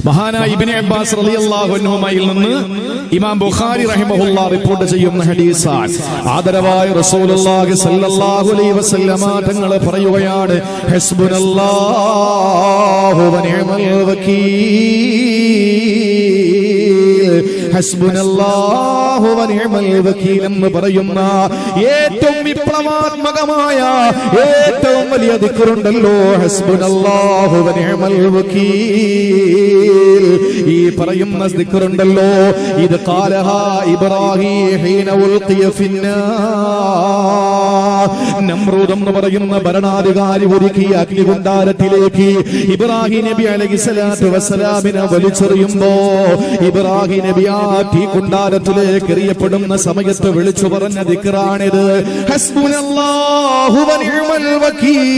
മഹാനായ Ibn Abbas റളിയല്ലാഹു അൻഹുമയിൽ നിന്ന് ഇമാം ബുഖാരി റഹിമഹുല്ലാഹ് റിപ്പോർട്ട് ചെയ്യുന്ന ഹദീസാണ്. ആദരവായ റസൂലുള്ളാഹി സ്വല്ലല്ലാഹു അലൈഹി വസല്ലമ തങ്ങൾ പറയുകയാണ്, ഹസ്ബുനല്ലാഹു വ നിഅമൽ വകീൽ, ഹസ്ബുനല്ലാഹു വ നിഅമൽ വകീൽ എന്ന് പറയുന്ന ഏറ്റവും വിപ്ലവാത്മകമായ ഏറ്റവും വലിയ ദിക്റുണ്ടല്ലോ, ഹസ്ബുനല്ലാഹു വ നിഅമൽ വകീൽ. ഈ പറയുന്ന ദിക്റുണ്ടല്ലോ, ഇത് ഖാലഹാ ഇബ്രാഹീം ഹീന ഉൽഖിയ ഫിന്നാർ. നമ്രൂദ് എന്ന് പറയുന്ന ഭരണാധികാരി ഒരുക്കിയ അഗ്നികുണ്ഡാരത്തിലേക്ക് ഇബ്രാഹിം നബി അലൈഹിസ്സലാത്തു വസ്സലാമിനെ വലിച്ചെറിയുമ്പോ ഇബ്രാഹിം നബി ആ തീകുണ്ഡാരത്തിലേക്ക് എറിയപ്പെടുന്ന സമയത്ത് വിളിച്ചു പറഞ്ഞ ദിക്റാണിത്, ഹസ്ബുനല്ലാഹു വ നിഅമൽ വകീൽ.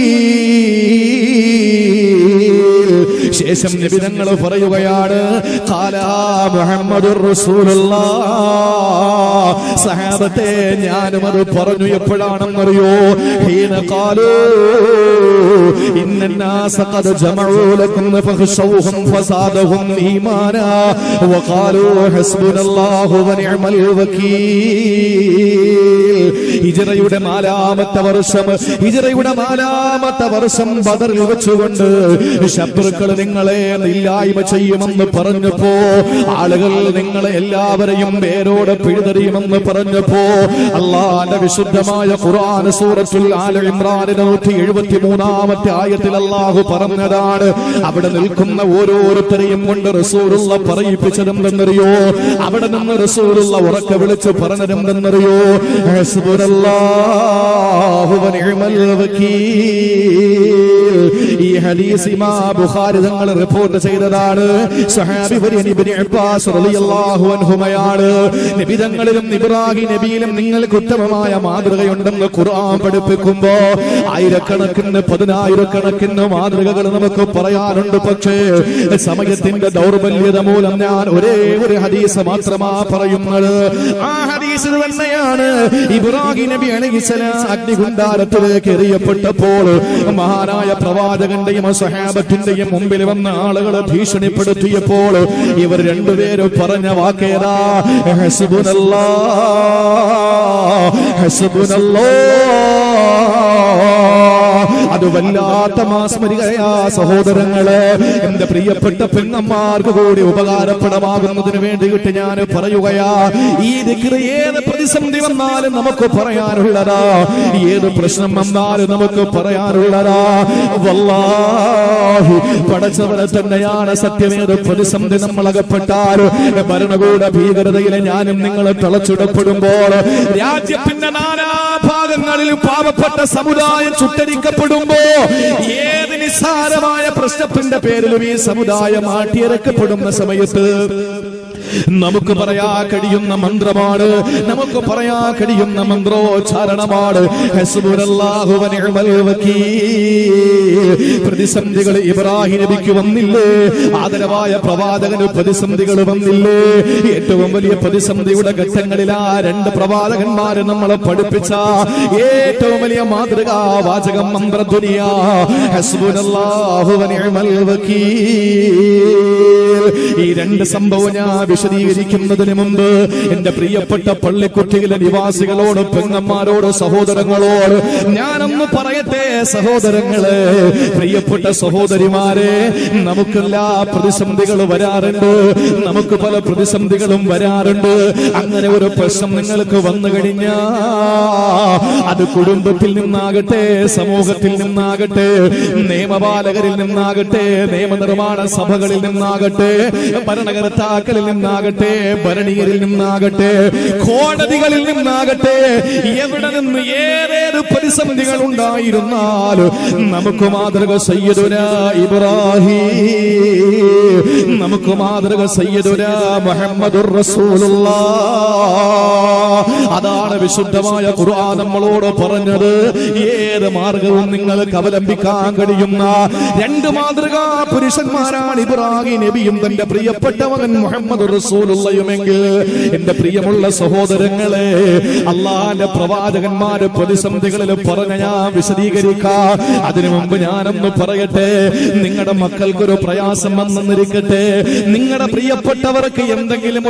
ശേഷം നബി തങ്ങൾ പറയുകയാണ്, ഖാലാ മുഹമ്മദുർ റസൂലുള്ളാഹ്. സഹാബത്തെ ഞാനും അത് പറഞ്ഞു. എപ്പോഴാണെന്നറിയോ? ഹീന ഖാലൂ ഇന്നന്നാസ ഖദ് ജമഉ ലക്കും ഫഖശൗഹും ഫസാദഹും ഈമാനാ വഖാലൂ ഹസ്ബുനല്ലാഹു വ നിഅമൽ വകീൽ. ഹിജ്റയുടെ നാലാമത്തെ വർഷം ബദറിൽ വെച്ചുകൊണ്ട് ശത്രുക്കൾ നിങ്ങളെ ഇല്ലായ്മ ചെയ്യുമെന്ന് പറഞ്ഞപ്പോ, ആളുകൾ നിങ്ങളെ എല്ലാവരെയും പേരോട് പിഴുതെറിയുമെന്ന് പറഞ്ഞപ്പോ, അല്ലാഹുവിന്റെ വിശുദ്ധമായ ഖുർആൻ സൂറത്തുൽ ആല ഇംറാനിലെ 173-ാമത്തെ ആയത്തിൽ അല്ലാഹു പറഞ്ഞതാണ്, അവിടെ നിൽക്കുന്ന ഓരോരുത്തരെയും കൊണ്ട് റസൂലുള്ള പറയിപ്പിച്ചതെന്തെന്നറിയോ? അവിടെ നിന്ന് റസൂലുള്ള ഉറക്കെ വിളിച്ച് പറഞ്ഞതെന്തെന്നറിയോ? ഹസ്ബുനല്ലാഹു വ നിഅമൽ വകീൽ. ഈ ഹദീസ് ഇമാം ബുഖാരി തങ്ങൾ റിപ്പോർട്ട് ചെയ്തതാണ്. സഹാബി വര്യൻ ഇബ്നു അബ്ബാസ് റളിയല്ലാഹു അൻഹുമയാണ്. നബി തങ്ങളിലും ഇബ്രാഹിം നബിയിലും നിങ്ങൾക്ക് ഉത്തമമായ മാതൃകയുണ്ടെന്ന് ഖുർആൻ പഠിപ്പിക്കുമ്പോ ആയിരക്കണക്കിന് പതിനായിരക്കണക്കിന് മാതൃകകൾ നമുക്ക് പറയാനുണ്ട്. പക്ഷേ സമയത്തിന്റെ ദൗർബല്യത മൂലം ഞാൻ ഒരേ ഒരു ഹദീസ് മാത്രമാ പറയുന്നത്. ആ ഹദീസ് തന്നെയാണ്, ഇബ്രാഹിം നബി അലൈഹിസ്സലാം അഗ്നികുണ്ഡാരത്തിലേക്ക് എറിയപ്പെട്ടപ്പോൾ മഹാനായ പ്രവാചകന്റെയും സഹാബത്തിന്റെയും മുമ്പിൽ വന്ന ആളുകളെ ഭീഷണിപ്പെടുത്തിയപ്പോൾ ഇവർ രണ്ടുപേരും പറഞ്ഞ വാക്കേതാ? ഹസ്ബുനല്ലാഹ്, ഹസ്ബുനല്ലാഹ്. അത് വല്ലാത്ത മാസ്മരികയാ സഹോദരങ്ങളെ. എന്റെ പ്രിയപ്പെട്ട പെങ്ങന്മാർക്ക് കൂടി ഉപകാരപ്രദമാകുന്നതിന് വേണ്ടിയിട്ട് ഞാൻ പറയുകയാ, ഈ ദിക്ർ ഏത് പ്രതിസന്ധി വന്നാലും നമുക്ക് പറയാനുള്ളതാ, ഏത് പ്രശ്നം വന്നാലും നമുക്ക് പറയാനുള്ളതാ. വല്ലാഹി പടച്ചവനെ തന്നെയാണ് സത്യം. ഏത് പ്രതിസന്ധി നമ്മളകപ്പെട്ടാൽ, ഭരണകൂട ഭീകരതയിലെ ഞാനും നിങ്ങളെ തളച്ചിടപ്പെടുമ്പോൾ, രാജ്യത്തിന്റെ നാനാഭാഗങ്ങളിൽ പാവപ്പെട്ട സമുദായം ചുട്ടരിക്കപ്പെടുമ്പോ, ഏത് നിസ്സാരമായ പ്രശ്നത്തിന്റെ പേരിലും ഈ സമുദായം ആട്ടിയിറക്കപ്പെടുന്ന സമയത്ത് നമുക്ക് പറയാൻ കഴിയുന്ന മന്ത്രമാണ്, നമുക്ക് പറയാൻ കഴിയുന്ന മന്ത്രോച്ചാരണമാണ് ഹസ്ബുനല്ലാഹു വ നിഅമൽ വകീൽ. പ്രതിസന്ധികൾ ഇബ്രാഹിം നബിക്ക് വന്നില്ലേ? ആദരവായ പ്രവാചകന് പ്രതിസന്ധികൾ വന്നില്ലേ? ഏറ്റവും വലിയ പ്രതിസന്ധിയുടെ ഘട്ടങ്ങളിൽ ആ രണ്ട് പ്രവാചകന്മാരെ നമ്മളെ പഠിപ്പിച്ച ഏറ്റവും വലിയ മാതൃകാ വാചകം മന്ത്രധ്വനിയാ, ഹസ്ബുനല്ലാഹു വ നിഅമൽ വകീൽ. ഈ രണ്ട് സംഭവം ഞാൻ വിശദീകരിക്കുന്നതിന് മുമ്പ് എന്റെ പ്രിയപ്പെട്ട പള്ളിക്കുട്ടിയിലെ നിവാസികളോട്, പെങ്ങന്മാരോട്, സഹോദരങ്ങളോട് ഞാനൊന്ന് പറയട്ടെ. സഹോദരങ്ങളെ, പ്രിയപ്പെട്ട സഹോദരിമാരെ, നമുക്കെല്ലാ പ്രതിസന്ധികൾ വരാറുണ്ട്, നമുക്ക് പല പ്രതിസന്ധികളും വരാറുണ്ട്. അങ്ങനെ ഒരു പ്രശ്നം നിങ്ങൾക്ക് വന്നു കഴിഞ്ഞാ, അത് കുടുംബത്തിൽ നിന്നാകട്ടെ, സമൂഹത്തിൽ നിന്നാകട്ടെ, നിയമപാലകരിൽ നിന്നാകട്ടെ, നിയമനിർമ്മാണ സഭകളിൽ നിന്നാകട്ടെ, ഭരണകർത്താക്കളിൽ നിന്നാകട്ടെ, ഭരണീയരിൽ നിന്നാകട്ടെ, കോടതികളിൽ നിന്നാകട്ടെ, എവിടെ നിന്ന് ഏതേത് പ്രതിസന്ധികൾ ഉണ്ടായിരുന്നാലും നമുക്ക് മാതൃക സയ്യിദുനാ ഇബ്രാഹിം നമുക്ക് മാതൃക സയ്യിദുനാ മുഹമ്മദുർ റസൂലുള്ളാഹ്. അതാണ് വിശുദ്ധമായ ഖുർആൻ നമ്മളോട് പറഞ്ഞത്. ഏത് മാർഗവും നിങ്ങൾക്ക് അവലംബിക്കാൻ കഴിയുന്ന രണ്ട് മാതൃകാ പുരുഷന്മാരാണ് ഇബ്രാഹിം നബിയും തന്റെ പ്രിയപ്പെട്ട മകൻ മുഹമ്മദ് റസൂലുള്ളാഹിയുമെങ്കിൽ എന്റെ പ്രിയമുള്ള സഹോദരങ്ങളെ, അള്ളാന്റെ പ്രവാചകന്മാര് പ്രതിസന്ധികളിൽ പറഞ്ഞ ഞാൻ വിശദീകരിക്കാം. അതിനു മുമ്പ് ഞാനൊന്ന് പറയട്ടെ. നിങ്ങളുടെ മക്കൾക്കൊരു പ്രയാസം വന്നെന്നിരിക്കട്ടെ, നിങ്ങളുടെ പ്രിയപ്പെട്ടവർക്ക് എന്തെങ്കിലും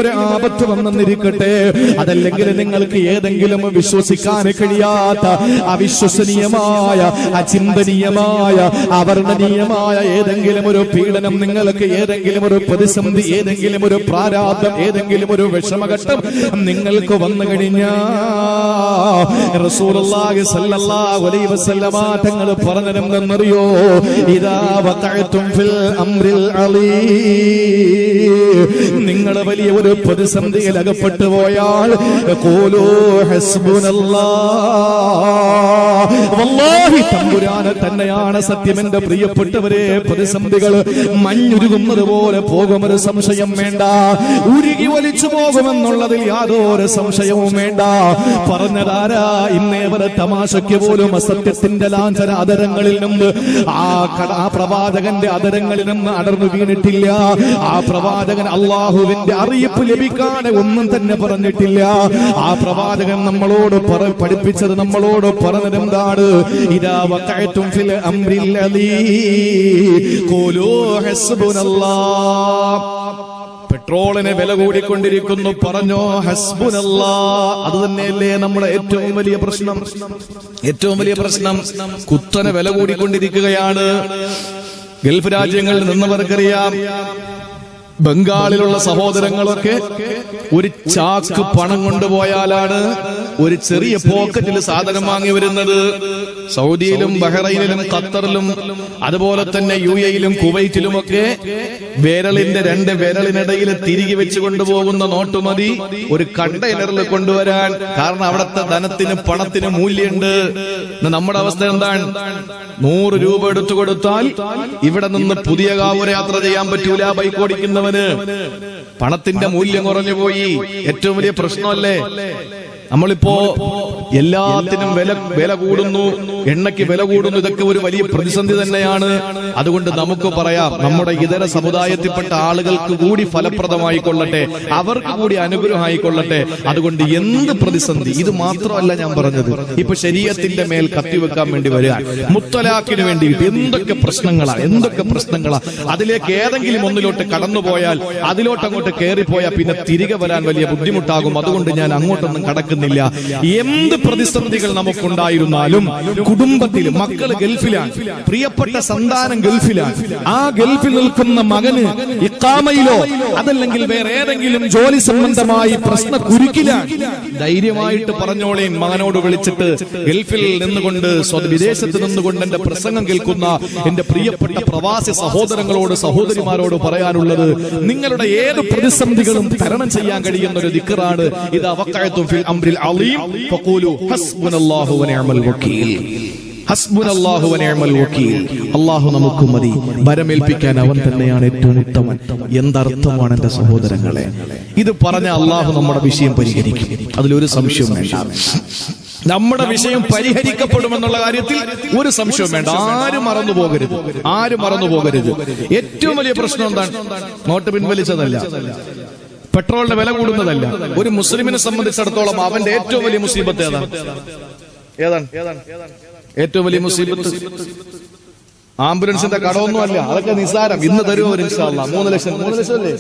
ഒരു ആപത്ത് വന്നെന്നിരിക്കട്ടെ, അതല്ലെങ്കിൽ നിങ്ങൾക്ക് ഏതെങ്കിലും വിശ്വസിക്കാൻ കഴിയാത്ത അവിശ്വസനീയമായ അചിന്തനീയമായ അവർണ്ണനീയമായ ഏതെങ്കിലും ഒരു പീഡനം, നിങ്ങൾക്ക് ഏതെങ്കിലും ഒരു പ്രതിസന്ധി, ഏതെങ്കിലും ഒരു പ്രാരാബ്ധം, ഏതെങ്കിലും ഒരു വിഷമഘട്ടം നിങ്ങൾക്ക് വന്നു കഴിഞ്ഞാൽ റസൂലുള്ളാഹി സ്വല്ലല്ലാഹു അലൈഹി വസല്ലമ തങ്ങൾ പറഞ്ഞതെന്തെന്നറിയോ? ഇദാ വഖഅതും ഫിൽ അംറിൽ അളീം, നിങ്ങൾ വലിയ ഒരു പ്രതിസന്ധിയിൽ അകപ്പെട്ടു പോയാൽ ഖൂലൂ ഹസ്ബുനല്ലാഹ്, വല്ലാഹി തമ്പുരാൻ തന്നെയാണ് സത്യം. എന്റെ പ്രിയപ്പെട്ടവരെ, പ്രതിസന്ധികൾ മഞ്ഞുരുകുന്നത് പോലെ പോകുമൊരു സംശയം വേണ്ട, ഉരുകി ഒലിച്ചു പോകുമെന്നുള്ളതിൽ യാതൊരു സംശയവും വേണ്ട. പറഞ്ഞതാരാ? ഇന്നേ വരെ തമാശയ്ക്ക് പോലും അസത്യത്തിന്റെ ലാഞ്ചന അതരങ്ങളിൽ നിന്ന് ആ പ്രവാചകന്റെ അതരങ്ങളിൽ നിന്ന് അടർന്നു വീണിട്ടില്ല. ആ പ്രവാചകൻ അള്ളാഹുവിന്റെ അറിയിപ്പ് ലഭിക്കാതെ ഒന്നും തന്നെ പറഞ്ഞിട്ടില്ല. ആ പ്രവാചകൻ നമ്മളോട് പഠിപ്പിച്ചത്, നമ്മളോട് പറഞ്ഞത് എന്താണ്? ഇദാ വഖഅതും ഫിൽ അംറിൽ അലീം ഖൂലൂ ഹസ്ബുനല്ലാഹ്. പെട്രോളിന് വില കൂടിക്കൊണ്ടിരിക്കുന്നു, പറഞ്ഞോ ഹസ്ബുനല്ലാഹ്. അത് തന്നെയല്ലേ നമ്മുടെ ഏറ്റവും വലിയ പ്രശ്നം? ഏറ്റവും വലിയ പ്രശ്നം കുത്തനെ വില കൂടിക്കൊണ്ടിരിക്കുകയാണ്. ഗൾഫ് രാജ്യങ്ങളിൽ നിന്നവർക്കറിയാം, ബംഗാളിലുള്ള സഹോദരങ്ങളൊക്കെ ഒരു ചാക്ക് പണം കൊണ്ടുപോയാലാണ് ഒരു ചെറിയ പോക്കറ്റിൽ സാധനം വാങ്ങി വരുന്നത്. സൗദിയിലും ബഹ്റൈനിലും ഖത്തറിലും അതുപോലെ തന്നെ UAE-യിലും കുവൈറ്റിലുമൊക്കെ വിരലിന്റെ രണ്ട് വിരലിനിടയിൽ തിരികെ വെച്ച് കൊണ്ടുപോകുന്ന നോട്ട് മതി ഒരു കണ്ടെയ്നറിൽ കൊണ്ടുവരാൻ. കാരണം അവിടുത്തെ ധനത്തിന് പണത്തിന് മൂല്യമുണ്ട്. നമ്മുടെ അവസ്ഥ എന്താണ്? 100 രൂപ എടുത്തു കൊടുത്താൽ ഇവിടെ നിന്ന് പുതിയ കാവൂർ യാത്ര ചെയ്യാൻ പറ്റൂല ബൈക്ക് ഓടിക്കുന്നവന്. പണത്തിന്റെ മൂല്യം കുറഞ്ഞു പോയി. ഏറ്റവും വലിയ പ്രശ്നമല്ലേ? നമ്മളിപ്പോ എല്ലാത്തിനും വില കൂടുന്നു, എണ്ണയ്ക്ക് വില കൂടുന്നു. ഇതൊക്കെ ഒരു വലിയ പ്രതിസന്ധി തന്നെയാണ്. അതുകൊണ്ട് നമുക്ക് പറയാം, നമ്മുടെ ഇതര സമുദായത്തിൽപ്പെട്ട ആളുകൾക്ക് കൂടി ഫലപ്രദമായിക്കൊള്ളട്ടെ, അവർക്ക് കൂടി അനുഗ്രഹമായിക്കൊള്ളട്ടെ. അതുകൊണ്ട് എന്ത് പ്രതിസന്ധി, ഇത് മാത്രമല്ല ഞാൻ പറഞ്ഞത്, ഇപ്പൊ ശരീഅത്തിന്റെ മേൽ കത്തിവെക്കാൻ വേണ്ടി വരിക, മുത്തലാഖിന് വേണ്ടിയിട്ട് എന്തൊക്കെ പ്രശ്നങ്ങളാ. അതിലേക്ക് ഏതെങ്കിലും ഒന്നിലോട്ട് കടന്നുപോയാൽ, അതിലോട്ട് അങ്ങോട്ട് കയറിപ്പോയാൽ പിന്നെ തിരികെ വരാൻ വലിയ ബുദ്ധിമുട്ടാകും. അതുകൊണ്ട് ഞാൻ അങ്ങോട്ടൊന്നും കടക്കുന്നില്ല. എന്ത് പ്രതിസന്ധികൾ നമുക്കുണ്ടായിരുന്നാലും കുടുംബത്തിൽ മക്കള് ഗൾഫിലാണ്, പ്രിയപ്പെട്ട സന്താനം ഗൾഫിലാണ്, ആ ഗൾഫിൽ നിൽക്കുന്ന മകന് ഇഖാമയിലോ അതല്ലെങ്കിൽ വേറെ ഏതെങ്കിലും ജോലി സംബന്ധമായി പ്രശ്ന കുരുക്കിലാണ്, ധൈര്യമായിട്ട് പറഞ്ഞോളേൻ. മകനോട് വിളിച്ചിട്ട് ഗൾഫിൽ നിന്നുകൊണ്ട് വിദേശത്ത് നിന്നുകൊണ്ട് എന്റെ പ്രസംഗം കേൾക്കുന്ന എന്റെ പ്രിയപ്പെട്ട പ്രവാസി സഹോദരങ്ങളോട് സഹോദരിമാരോട് പറയാനുള്ളത്, നിങ്ങളുടെ ഏത് പ്രതിസന്ധികളും തരണം ചെയ്യാൻ കഴിയുന്ന ഒരു ദിക്റാണ് ഇദാ വഖഅതും ഫിൽ അംറിൽ അളീം ഫഖൂലു ഹസ്ബുനല്ലാഹു വനിഅമൽ വകീൽ. ഹസ്ബുനല്ലാഹു വനിഅമൽ വകീൽ. അല്ലാഹു നമുക്ക് മതി, ഭരമേൽപ്പിക്കാൻ അവൻ തന്നെയാണ് ഏറ്റവും ഉത്തമൻ. എന്തർത്ഥമാണ് എന്റെ സഹോദരങ്ങളെ? ഇത് പറഞ്ഞ അല്ലാഹു നമ്മുടെ വിഷയം പരിഹരിക്കും, അതിലൊരു സംശയവും വേണ്ട. നമ്മുടെ വിഷയം പരിഹരിക്കപ്പെടുമെന്നുള്ള കാര്യത്തിൽ ഒരു സംശയവും വേണ്ട. ആരും മറന്നു പോകരുത്. ഏറ്റവും വലിയ പ്രശ്നം എന്താണ്? നോട്ട് പിൻവലിച്ചതല്ല, പെട്രോളിന്റെ വില കൂടുന്നതല്ല. ഒരു മുസ്ലിമിനെ സംബന്ധിച്ചിടത്തോളം അവന്റെ ഏറ്റവും വലിയ മുസീബത്ത് ഏതാണ്? ഏറ്റവും വലിയ മുസീബത്ത് ആംബുലൻസിന്റെ കടമൊന്നും അല്ല, അതൊക്കെ നിസ്സാരം. ഇന്ന് തരുമോ ഇൻഷാ അല്ലാഹ്? 3 ലക്ഷം അല്ലേ?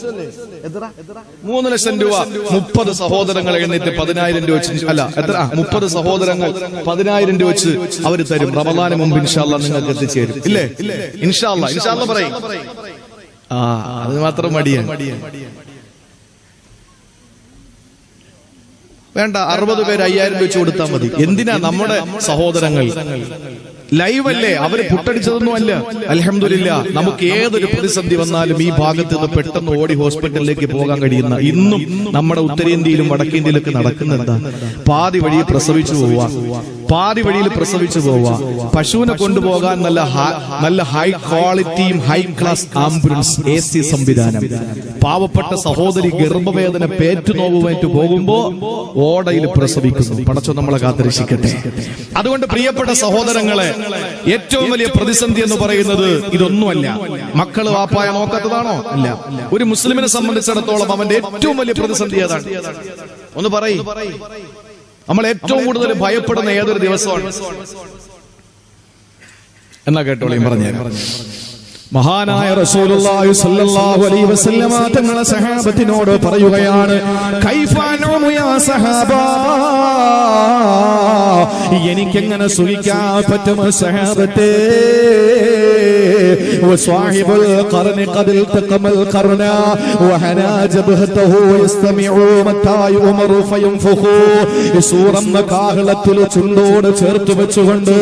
3 ലക്ഷം രൂപ 30 സഹോദരങ്ങൾ എഴുന്നേറ്റ് 10,000 രൂപ വെച്ച്, അല്ല എത്ര, 30 സഹോദരങ്ങൾ 10,000 രൂപ വെച്ച് അവര് തരും. റമദാന് മുമ്പ് ഇൻഷാ അല്ലാഹ് നിങ്ങൾക്ക് എത്തിച്ചേരും. ഇല്ലേ? ഇൻഷാ അല്ലാഹ് പറയും. അത് മാത്രം മടിയാണ്. വേണ്ട, 60 പേര് 5,000 രൂപ വെച്ച് കൊടുത്താൽ മതി. എന്തിനാ? നമ്മുടെ സഹോദരങ്ങൾ ലൈവ് അല്ലേ, അവര് പുട്ടടിച്ചതൊന്നും അല്ല. അൽഹംദുലില്ലാ, നമുക്ക് ഏതൊരു പ്രതിസന്ധി വന്നാലും ഈ ഭാഗത്ത് നിന്ന് പെട്ടെന്ന് ഓടി ഹോസ്പിറ്റലിലേക്ക് പോകാൻ കഴിയുന്ന ഇന്നും നമ്മുടെ ഉത്തരേന്ത്യയിലും വടക്കേന്ത്യയിലൊക്കെ നടക്കുന്നെന്താ? പാതി വഴി പ്രസവിച്ചു പോവാ, പാതി വഴിയിൽ പ്രസവിച്ചു പോവുക. പശുവിനെ കൊണ്ടുപോകാൻ നല്ല ഹൈ ക്വാളിറ്റിയും ഹൈ ക്ലാസ് ആംബുലൻസ്, AC സംവിധാനം. പാവപ്പെട്ട സഹോദരി ഗർഭവേദന പേറ്റുനോവുമായിട്ട് പോകുമ്പോ ഓടയിൽ പ്രസവിക്കുന്നു. പടച്ചോ നമ്മളെ കാത്തിരക്ഷിക്കട്ടെ. അതുകൊണ്ട് പ്രിയപ്പെട്ട സഹോദരങ്ങളെ, ഏറ്റവും വലിയ പ്രതിസന്ധി എന്ന് പറയുന്നത് ഇതൊന്നുമല്ല. മക്കള് വാപ്പായ നോക്കാത്തതാണോ? അല്ല. ഒരു മുസ്ലിമിനെ സംബന്ധിച്ചിടത്തോളം അവന്റെ ഏറ്റവും വലിയ പ്രതിസന്ധി ഏതാണ്? ഒന്ന് പറയ്. നമ്മൾ ഏറ്റവും കൂടുതൽ ഭയപ്പെടുന്ന ഏതൊരു ദിവസമാണ്? എന്നാ കേട്ടോളീം പറഞ്ഞു. മഹാനായ റസൂലുള്ളാഹി സ്വല്ലല്ലാഹു അലൈഹി വസല്ലമ തങ്ങളെ സഹാബത്തിനോട് പറയുകയാണ്, കൈഫാനു യാ സഹാബാ, എനിക്കെങ്ങനെ സുഖിക്കാൻ പറ്റും സഹാബത്തേ? وصاحب القرن قد التقم القرن وحنى جبهته ويستمع متى يؤمر فينفخ. സൂറന്ന കാഹളത്തിൽ ചുണ്ടോട് ചേർത്ത് വെച്ചുകൊണ്ട്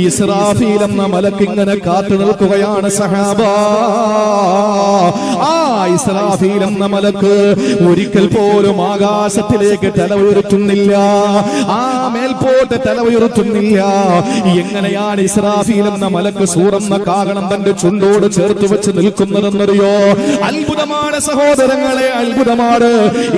ഇസ്രാഫീൽ എന്ന മലക്ക് ഇങ്ങനെ കാത്തു നിൽക്കുകയാണ് സഹാബ. ആ ഇസ്രാഫീൽ എന്ന മലക്ക് ഒരിക്കൽ പോലും ആകാശത്തിലേക്ക് തല ഉയർത്തുന്നില്ല, ആ മേൽപോട്ട് തല ഉയർത്തുന്നില്ല. എങ്ങനെയാണ് ഇസ്രാഫീൽ എന്ന മലക്ക് സൂറന്ന കാഹളം തന്റെ ചുണ്ടോട് ചേർത്ത് വെച്ച് നിൽക്കുന്നതെന്നറിയോ? അത്ഭുതമാണ് സഹോദരങ്ങളെ, അത്ഭുതമാണ്.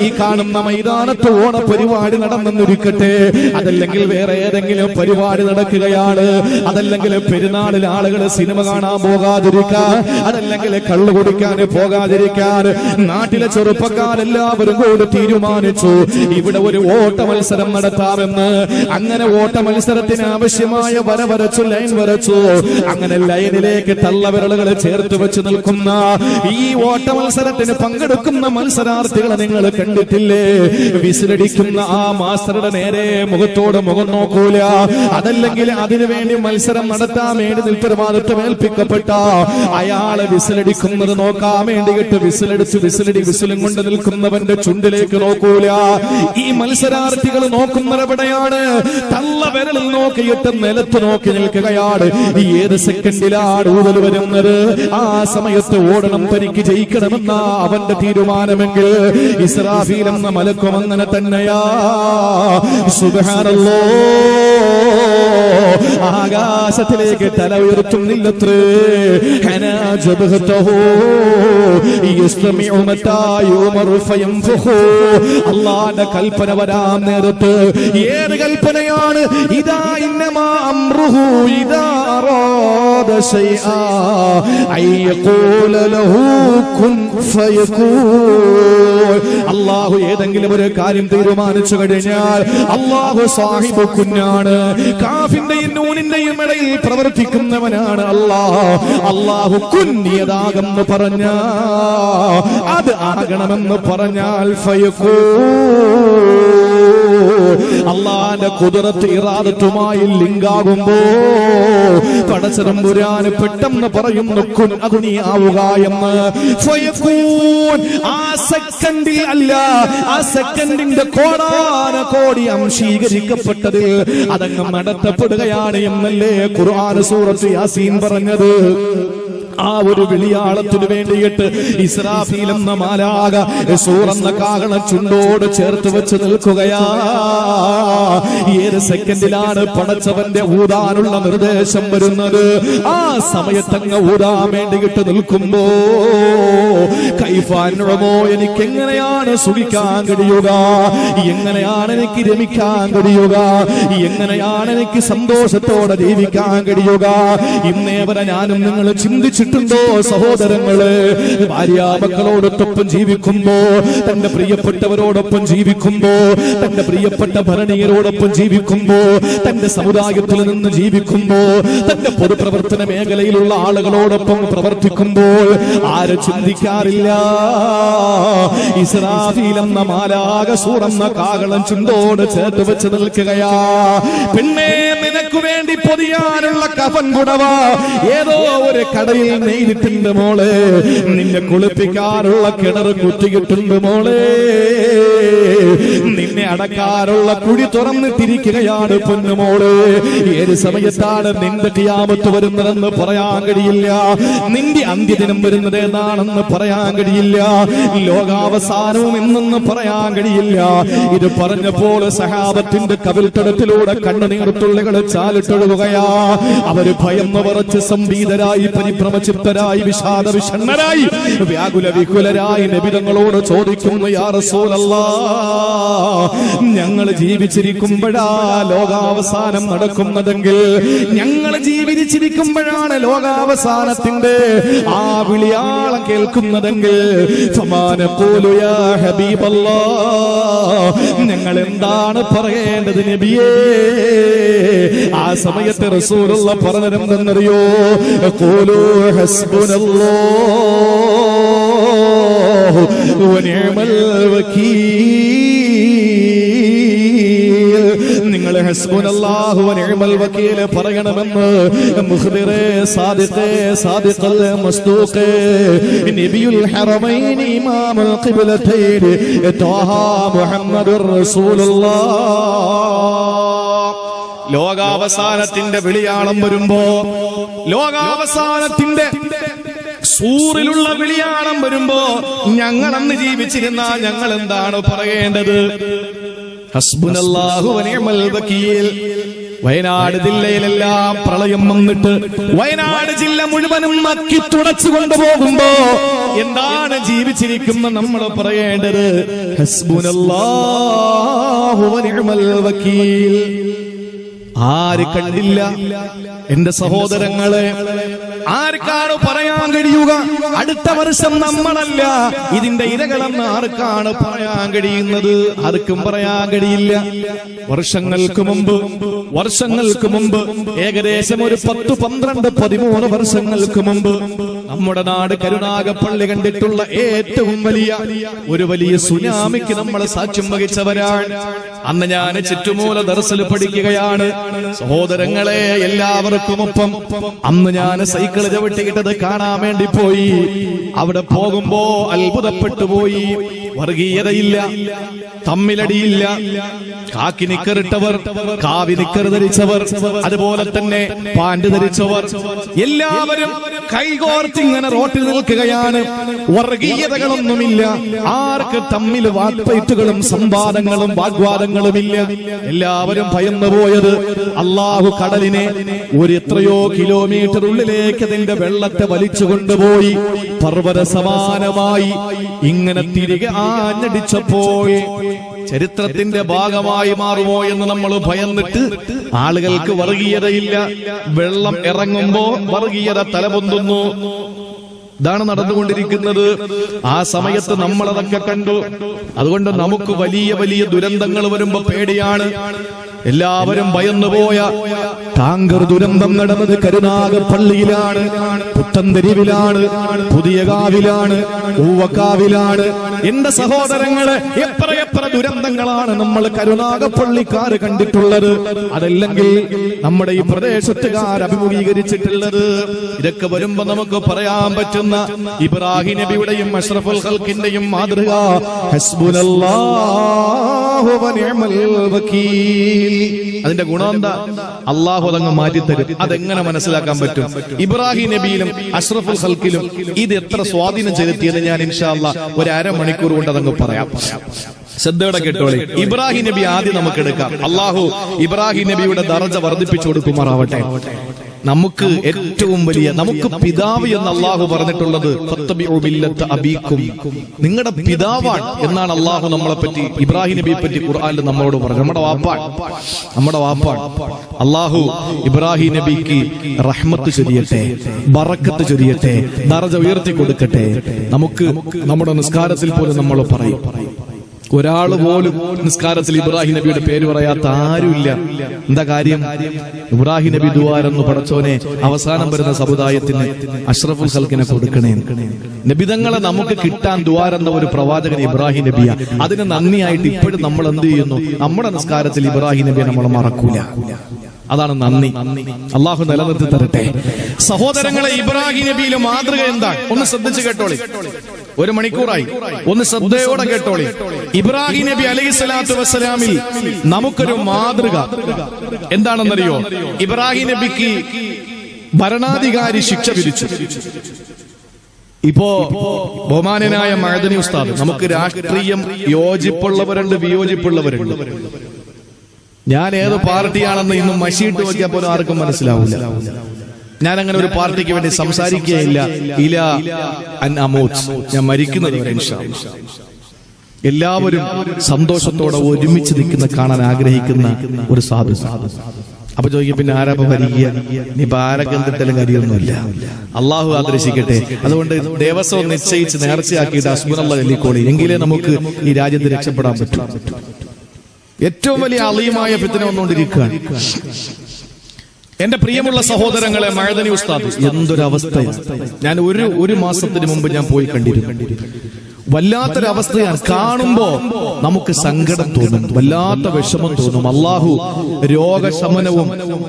ഈ കാണുന്ന മൈതാനത്ത് ഓണ പരിപാടി നടന്നെന്നിരിക്കട്ടെ, അതല്ലെങ്കിൽ വേറെ ഏതെങ്കിലും പരിപാടി നടക്കുകയാണ്, അതല്ലെങ്കിൽ പെരുന്നാളിൽ ആളുകൾ സിനിമ കാണാൻ പോകാതിരിക്കാൻ, അതല്ലെങ്കിൽ കള്ളു കുടിക്കാൻ പോകാതിരിക്കാൻ നാട്ടിലെ ചെറുപ്പക്കാരെല്ലാവരും കൂടി തീരുമാനിച്ചു ഇവിടെ ഒരു ഓട്ട മത്സരം നടത്താമെന്ന്. അങ്ങനെ ഓട്ട മത്സരത്തിന് ആവശ്യമായ വര വരച്ചു, ലൈൻ വരച്ചു. അങ്ങനെ ലൈനിലേക്ക് തള്ളവിരലുകൾ ചേർത്ത് വെച്ച് നിൽക്കുന്ന ഈ ഓട്ട മത്സരത്തിന് പങ്കെടുക്കുന്ന മത്സരാർത്ഥികളെ നിങ്ങൾ കണ്ടിട്ടില്ലേ? വിസിലടിക്കുന്ന ആ മാസ്റ്ററുടെ നേരെ മുഖത്തോട് മുഖം നോക്കൂല, അതല്ലെങ്കിൽ അതിനുവേണ്ടി മത്സരം നടത്താൻ വേണ്ടി ഉത്തരവാദിത്വം ഏൽപ്പിക്കപ്പെട്ട അയാളെ വിസിലടിക്കുന്നത് നോക്കാൻ വേണ്ടിയിട്ട് വിസിലും കൊണ്ട് നിൽക്കുന്നവന്റെ ചുണ്ടിലേക്ക് നോക്കൂല. ഈ മത്സരാർത്ഥികൾ നോക്കുന്നവരെവിടെയാണ്? തള്ളവിരലിൽ നോക്കിയിട്ട് നിലത്ത് നോക്കി നിൽക്കുകയാണ്. ഏത് സെക്കൻഡിലാണ് ഊതൽ വരുന്നത്? ആ സമയത്ത് ഓടണം, തനിക്ക് ജയിക്കണമെന്ന അവന്റെ തീരുമാനമെങ്കിൽ ഇസ്രാഫീൽ എന്ന മലക്കും അങ്ങനെ തന്നെയാ. സുബ്ഹാനല്ലാഹ്, ആകാശത്തിലേക്ക് തല ഉയർത്തുന്നില്ലത്രേ. അല്ലാഹുവിന്റെ കൽപ്പന വരാൻ നേരത്ത് ഏത് കൽപ്പനയാണ്? ഇദാ ഇന്നമാ അംറുഹു ഇദാ അറാദ ശൈആ അയ്യഖൂല ലഹു കുൻ ഫയകൂൻ. അല്ലാഹു ഏതെങ്കിലും ഒരു കാര്യം തീരുമാനിച്ചു കഴിഞ്ഞാൽ അല്ലാഹു സാഹിബു കുന്നാണ്. കാഫിന്റെയും നൂനിന്റെയും ഇടയിൽ പ്രവർത്തിക്കുന്നവനാണ് അല്ലാഹ്. അല്ലാഹു കുന്നിയതാകെന്ന് പറഞ്ഞാൽ, അത് ആകണമെന്ന് പറഞ്ഞാൽ ഫയകൂൻ. അള്ളാന്റെ ഖുദ്റത്ത് ഇറാദത്തുമായി ലിങ്കാകുമ്പോ പടച്ചതമ്പുരാൻ പെട്ടെന്ന് പറയുന്നു കുൻ, അത് നീ ആവുക എന്ന്. ഫയകൂൻ. ആ സെക്കൻഡിൽ അല്ല, ആ സെക്കൻഡിന്റെ കോടാനകോടി അംശീകരിക്കപ്പെട്ടതിൽ അതങ്ങ് നടത്തപ്പെടുകയാണ് എന്നല്ലേ ഖുർആൻ സൂറത്ത് യാസീൻ പറഞ്ഞത്. ആ ഒരു വിളിയാളത്തിന് വേണ്ടിയിട്ട് ഇസ്രാഫീൽ എന്ന മാലാക സൂറന്ന കാഹളം ചുണ്ടോട് ചേർത്ത് വെച്ച് നിൽക്കുകയാ. ഏത് സെക്കൻഡിലാണ് പടച്ചവന്റെ ഊതാനുള്ള നിർദ്ദേശം വരുന്നത്? ആ സമയത്തങ്ങ് ഊതാൻ വേണ്ടിയിട്ട് നിൽക്കുമ്പോ കൈഫാനുമോ, എനിക്ക് എങ്ങനെയാണ് സുഖിക്കാൻ കഴിയുക? എങ്ങനെയാണ് എനിക്ക് രമിക്കാൻ കഴിയുക? എങ്ങനെയാണ് എനിക്ക് സന്തോഷത്തോടെ ജീവിക്കാൻ കഴിയുക? ഇന്നേ വരെ ഞാനും നിങ്ങൾ ചിന്തിച്ചിട്ടുണ്ടോ സഹോദരങ്ങള്? ഭാര്യാമക്കളോടൊപ്പം ജീവിക്കുമ്പോ, തന്റെ പ്രിയപ്പെട്ടവരോടൊപ്പം ജീവിക്കുമ്പോ, തന്റെ പ്രിയപ്പെട്ട ഭരണീയരോടൊപ്പം ജീവിക്കുമ്പോ, തന്റെ സമുദായത്തിൽ നിന്ന് ജീവിക്കുമ്പോ, തന്റെ പൊതുപ്രവർത്തന മേഖലയിലുള്ള ആളുകളോടൊപ്പം പ്രവർത്തിക്കുമ്പോൾ ആര് ചിന്തിക്കാറില്ല? ഇസ്രാഫീൽ എന്ന മാലാക സൂറന്ന കാഹളം ചുണ്ടോട് ചേർത്ത് വെച്ച് നിൽക്കുകയാ. പെണ്ണേ, നിനക്ക് വേണ്ടി പൊതിയാനുള്ള കഫൻ പുടവ ഏതോ ഒരു കടയിൽ നെയ്തിട്ടുണ്ട് മോളെ. നിന്നെ കുളിപ്പിക്കാനുള്ള കിണർ കുത്തിയിട്ടുണ്ട് മോളെ. നിന്നെ അടക്കാനുള്ള കുഴി തുറന്നിട്ടിരിക്കുകയാണ് പൊന്നുമോള്. ഏത് സമയത്താണ് നിന്റെ ഖിയാമത്ത് വരുന്നതെന്ന് പറയാൻ കഴിയില്ല. നിന്റെ അന്ത്യദിനം വരുന്നത് എന്നാണെന്ന് പറയാൻ കഴിയില്ല. ലോകാവസാനവും എന്നൊന്നും പറയാൻ കഴിയില്ല. ഇത് പറഞ്ഞപ്പോൾ സഹാബത്തിന്റെ കവിൾത്തടത്തിലൂടെ കണ്ണുനീർത്തുള്ളികൾ ചാലിട്ടൊഴുകുകയാ. അവര് ഭയന്ന് പറച്ച് സംഭീതരായി, പരിഭ്രമചിത്തരായി, വിഷാദ വിഷണ്ണരായി, വ്യാകുല വികുലരായി നബി തങ്ങളോട് ചോദിക്കുന്നു, യാ റസൂലല്ലാഹ്, ഞങ്ങൾ ജീവിച്ചിരിക്കുമ്പോഴാ ലോകാവസാനം നടക്കുന്നതെങ്കിൽ, ഞങ്ങൾ ജീവിച്ചിരിക്കുമ്പോഴാണ് ലോകാവസാനത്തിന്റെ ആ വിളിയാളം കേൾക്കുന്നതെങ്കിൽ, ഫമാനഖൂലു യാ ഹബീബല്ലാഹ്, ഞങ്ങൾ എന്താണ് പറയേണ്ടത് നബിയേ? ആ സമയത്ത് റസൂലുള്ളാഹി പറഞ്ഞതെന്തെന്നറിയോ? ഖൂലൂ ഹസ്ബുനല്ലാഹു വനിഅമൽ വകീൽ. നിങ്ങൾ ഹസ്ബുനല്ലാഹു വനിഅമൽ വകീൽ പറയണമെന്ന് മുഖ്ബിറേ സാദിഖേ സാദിഖൽ മസ്ദൂഖേ നബിയുൽ ഹറമൈൻ ഇമാമുൽ ഖിബ്ലതൈൻ ത്വാഹ മുഹമ്മദുർ റസൂലുള്ളാഹ്. ലോകാവസാനത്തിന്റെ വിളിയാളം വരുമ്പോ, ലോകാവസാനത്തിന്റെ സൂറിലുള്ള വിളിയാളം വരുമ്പോ, ഞങ്ങൾ അന്ന് ജീവിച്ചിരുന്ന ഞങ്ങൾ എന്താണ് പറയേണ്ടത്? ഹസ്ബുനല്ലാഹു വനിഅമൽ വകീൽ. വയനാട് ജില്ലയിലെല്ലാം പ്രളയം വന്നിട്ട് വയനാട് ജില്ല മുഴുവനും മക്കി തുടച്ചു കൊണ്ടുപോകുമ്പോ എന്താണ് ജീവിച്ചിരിക്കുന്ന നമ്മൾ പറയേണ്ടത്? ഹസ്ബുനല്ലാഹു വനിഅമൽ വകീൽ. ആര് കണ്ടില്ല എന്റെ സഹോദരങ്ങളെ? ആർക്കാണ് പറയാൻ കഴിയുക അടുത്ത വർഷം നമ്മളല്ല ഇതിന്റെ ഇരകളെന്ന്? ആർക്കാണ് പറയാൻ കഴിയുന്നത്? ആർക്കും പറയാൻ കഴിയില്ല. വർഷങ്ങൾക്ക് മുമ്പ് ഏകദേശം ഒരു 10, 12, 13 വർഷങ്ങൾക്ക് മുമ്പ് നമ്മുടെ നാട് കരുനാഗപ്പള്ളി കണ്ടിട്ടുള്ള ഏറ്റവും വലിയ സുനാമിക്ക് നമ്മൾ സാക്ഷ്യം വഹിച്ചവരാണ്. അന്ന് ഞാൻ ചുറ്റുമൂല ദർസിൽ പഠിക്കുകയാണ്. സഹോദരങ്ങളെ, എല്ലാവർക്കും ഒപ്പം അന്ന് ഞാൻ സൈക്കിൾ ചവിട്ടിയിട്ടത് കാണാൻ വേണ്ടി പോയി. അവിടെ പോകുമ്പോ അത്ഭുതപ്പെട്ടു പോയി. വർഗീയതയില്ല, തമ്മിലടിയില്ല, കാക്കി നിക്കറിട്ടവർ, കാവി നിക്കർ ധരിച്ചവർ, അതുപോലെ തന്നെ പാന്റ് ധരിച്ചവർ, എല്ലാവരും കൈകോർത്തിങ്ങനെ റോട്ടിൽ നിൽക്കുകയാണ്. വർഗീയതകളൊന്നുമില്ല. ആർക്ക് തമ്മിൽ വാക്പയറ്റുകളും സംവാദങ്ങളും വാഗ്വാദങ്ങളുമില്ല. എല്ലാവരും ഭയന്നു പോയത് അള്ളാഹു കടലിനെ എത്രയോ കിലോമീറ്റർ ഉള്ളിലേക്ക് അതിന്റെ വെള്ളത്തെ വലിച്ചു കൊണ്ടുപോയി പർവ്വത സമാനമായി ഇങ്ങനെ തിരികെ ആഞ്ഞടിച്ചപ്പോൾ ചരിത്രത്തിന്റെ ഭാഗമായി മാറുമോ എന്ന് നമ്മൾ ഭയന്നിട്ട്, ആളുകൾക്ക് വർഗീയതയില്ല, വെള്ളം ഇറങ്ങുമ്പോ വർഗീയത തലപൊന്തുന്നു. ഇതാണ് നടന്നുകൊണ്ടിരിക്കുന്നത്. ആ സമയത്ത് നമ്മളതൊക്കെ കണ്ടു. അതുകൊണ്ട് നമുക്ക് വലിയ ദുരന്തങ്ങൾ വരുമ്പോ പേടിയാണ്. എല്ലാവരും ഭയന്നുപോയ ടാങ്കർ ദുരന്തം നടന്നത് കരുനാഗപ്പള്ളിയിലാണ്, പുത്തൻതെരുവിലാണ്, പുതിയകാവിലാണ്, ഊവക്കാവിലാണ്. എന്റെ സഹോദരങ്ങളെ, എത്ര ദുരന്തങ്ങളാണ് നമ്മൾ കരുനാഗപ്പള്ളിക്കാർ കണ്ടിട്ടുള്ളത്. അതല്ലെങ്കിൽ നമ്മുടെ ഈ പ്രദേശത്തുകാർ അഭിമുഖീകരിച്ചിട്ടുള്ളത്. ഇതൊക്കെ വരുമ്പോ നമുക്ക് പറയാൻ പറ്റുന്ന ഇബ്രാഹിം നബിയുടെയും അഷ്റഫുൽ ഖൽഖിന്റെയും മാതൃക ഹസ്ബുനല്ലാഹു വനിഅമൽ വകീൽ. അതിന്റെ ഗുണം എന്താ? അള്ളാഹു അതങ്ങ് മാറ്റിത്തരും. അതെങ്ങനെ മനസ്സിലാക്കാൻ പറ്റും? ഇബ്രാഹിം നബിയിലും അഷ്റഫുൽ ഖൽഖിലും ഇത് എത്ര സ്വാധീനം ചെലുത്തിയത് ഞാൻ ഇൻഷാ അല്ലാഹ് ഒരു അരമണിക്കൂർ കൊണ്ട് അതങ്ങ് പറയാം. ശ്രദ്ധയോടെ കേട്ടോളി. ഇബ്രാഹിം നബി ആദ്യം നമുക്ക് എടുക്കാം. അള്ളാഹു ഇബ്രാഹിം നബിയുടെ ദർജ വർദ്ധിപ്പിച്ചു കൊടുക്കുമാറാവട്ടെ. നമുക്ക് ഏറ്റവും വലിയ, നമുക്ക് പിതാവ് എന്ന് അള്ളാഹു പറഞ്ഞിട്ടുള്ളത് ഫത്തബിഉ മില്ലത അബീക്കും, നിങ്ങളുടെ പിതാവാണ് എന്നാണ് അള്ളാഹു നമ്മളെ പറ്റി, ഇബ്രാഹിം നബിയെ പറ്റി ഖുർആനിൽ നമ്മളോട് പറഞ്ഞു. നമ്മുടെ വാപ്പാണ്. അള്ളാഹു ഇബ്രാഹിം നബിക്ക് റഹ്മത്ത് ചൊരിയട്ടെ, ബറക്കത്ത് ചൊരിയട്ടെ, ദർജ ഉയർത്തി കൊടുക്കട്ടെ. നമുക്ക് നമ്മുടെ നിസ്കാരത്തിൽ പോലും നമ്മൾ പറയും, ഒരാൾ പോലും നിസ്കാരത്തിൽ ഇബ്രാഹിം നബിയുടെ പേര് പറയാത്ത ആരുമില്ല. എന്താ കാര്യം? ഇബ്രാഹിം നബി ദുആരെന്ന് പടച്ചോനെ അവസാനം വരുന്ന സമുദായത്തിന് അഷ്റഫുൽ ഖൽഖിനെ കൊടുക്കണേ. നബിതങ്ങളെ നമുക്ക് കിട്ടാൻ ദുആരെന്ന ഒരു പ്രവാചകൻ ഇബ്രാഹിം നബിയ. അതിന് നന്ദിയായിട്ട് ഇപ്പോഴും നമ്മൾ എന്ത് ചെയ്യുന്നു? നമ്മുടെ നിസ്കാരത്തിൽ ഇബ്രാഹിം നബിയെ നമ്മൾ മറക്കൂല. അതാണ് നന്ദി. അള്ളാഹു നിലനിർത്തി തരട്ടെ. സഹോദരങ്ങളെ, ഇബ്രാഹിം നബിയിലെ മാതൃക എന്താണ്? ഒന്ന് ശ്രദ്ധിച്ചു കേട്ടോളി. 1 മണിക്കൂറായി. ഒന്ന് ശ്രദ്ധയോടെ കേട്ടോളി. ഇബ്രാഹിം നബി അലൈഹിസ്സലാത്തു വസ്സലാമിൽ നമുക്കൊരു മാതൃക എന്താണെന്നറിയോ? ഇബ്രാഹിം നബിക്ക് ഭരണാധികാരി ശിക്ഷ വിധിച്ചു. ഇപ്പോ ബഹുമാനനായ മഅദനി ഉസ്താദ്, നമുക്ക് രാഷ്ട്രീയം യോജിപ്പുള്ളവരുണ്ട്, വിയോജിപ്പുള്ളവരുണ്ട്. ഞാൻ ഏത് പാർട്ടിയാണെന്ന് ഇന്ന് മഷീട്ട് നോക്കിയാൽ പോലും ആർക്കും മനസ്സിലാവില്ല. ഞാൻ അങ്ങനെ ഒരു പാർട്ടിക്ക് വേണ്ടി സംസാരിക്കുകയില്ല. ഇലാ അൻ അമൂത്ത്, ഞാൻ മരിക്കുന്നത് വരെ ഇൻഷാ അല്ലാഹ്. എല്ലാവരും സന്തോഷത്തോടെ ഒരുമിച്ച് നിൽക്കുന്ന കാണാൻ ആഗ്രഹിക്കുന്ന ഒരു സാധു. അപ്പൊ ചോദിക്കും, പിന്നെ ആരാപ്പ ഭരിക്കുക? നീ ആരൊക്കെ എന്തിട്ടെല്ലാം കാര്യമൊന്നുമില്ല. അള്ളാഹു ആദർശിക്കട്ടെ. അതുകൊണ്ട് ദേവസ്വം നിശ്ചയിച്ച് നേർച്ചയാക്കിയിട്ട് ഹസ്ബുനല്ലാഹ് ചൊല്ലിക്കോളി, എങ്കിലേ നമുക്ക് ഈ രാജ്യത്ത് രക്ഷപ്പെടാൻ പറ്റും. ഏറ്റവും വലിയ അളീമായ ഫിത്ന വന്നുകൊണ്ടിരിക്കുകയാണ്. എന്റെ പ്രിയമുള്ള സഹോദരങ്ങളെ, മഅദനി ഉസ്താദ് എന്തൊരവസ്ഥയാണ്. ഞാൻ ഒരു മാസത്തിന് മുമ്പ് ഞാൻ പോയി കണ്ടിരുന്നു. വല്ലാത്തൊരവസ്ഥയാണ്. കാണുമ്പോ നമുക്ക് സങ്കടം തോന്നും, വല്ലാത്ത വിഷമം തോന്നും. അള്ളാഹു രോഗശമനവും